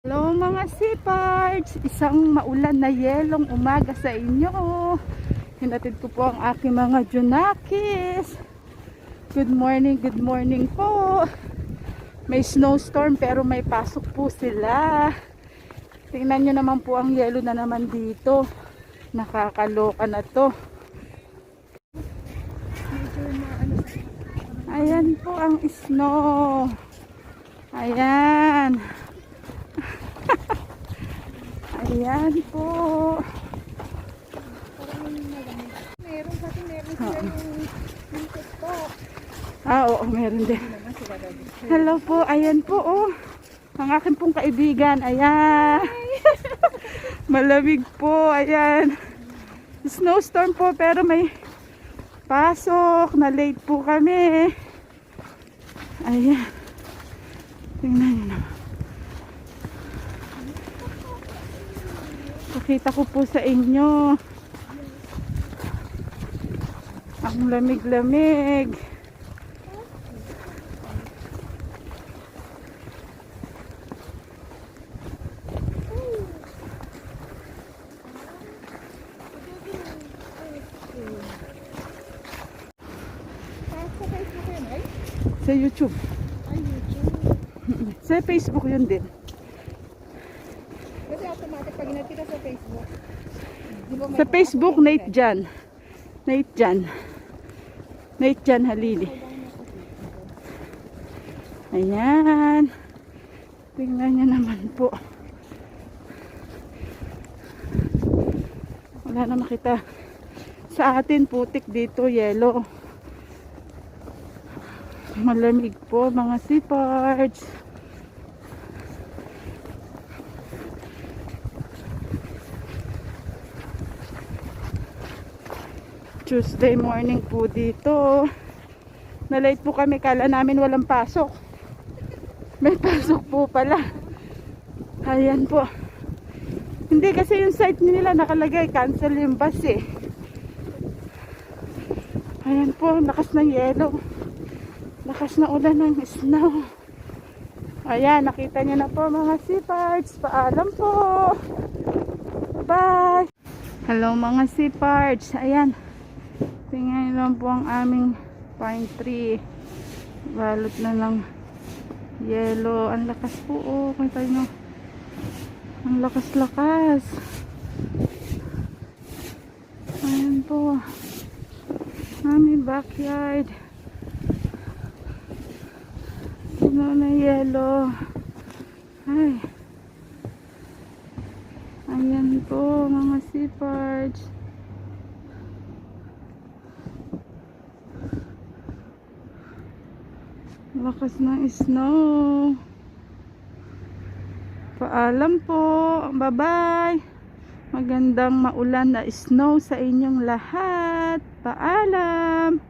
Hello mga sipards, isang maulan na yelong umaga sa inyo. Hinatid ko po ang aking mga junakis. Good morning po. May snowstorm pero may pasok po sila. Tingnan nyo naman po ang yelo na naman dito. Nakakaloka na to. Ayan po ang snow. Ayan. Ayan po. Meron sila yung TikTok. Oo, meron din. Hello po, ayan po oh. Ang akin pong kaibigan, ayan. Malamig po, ayan. Snowstorm po pero may pasok. Na late po kami. Ayan. Tingnan nyo naman. Pakita ko po sa inyo ang lamig-lamig. Sa YouTube. Ay, YouTube. Sa Facebook yun din. Kasi automatic pag nakita sa Facebook. Di ba may Sa Facebook, Nate Jan Halili. Ayan. Tingnan nyo naman po. Wala na makita. Sa atin, putik dito, yelo. Malamig po, mga sipards. Tuesday morning po dito. Na-late po kami, kala namin walang pasok. May pasok po pala. Ayan po. Hindi kasi yung site nila nakalagay, cancel yung bus eh. Ayan po, lakas ng yelo. Lakas na ulan ng snow. Ayan, nakita nyo na po mga sipards. Paalam po. Bye! Hello mga sipards. Ayan. Tingnan lang po ang aming pine tree. Balot na ng yelo. Ang lakas po oh. Kita nyo. Ang lakas-lakas. Ayan po. Aming backyard. Puno na yelo. Ay. Ayan po mga sipards. Lakas ng snow. Paalam po. Bye-bye. Magandang maulan na snow sa inyong lahat. Paalam.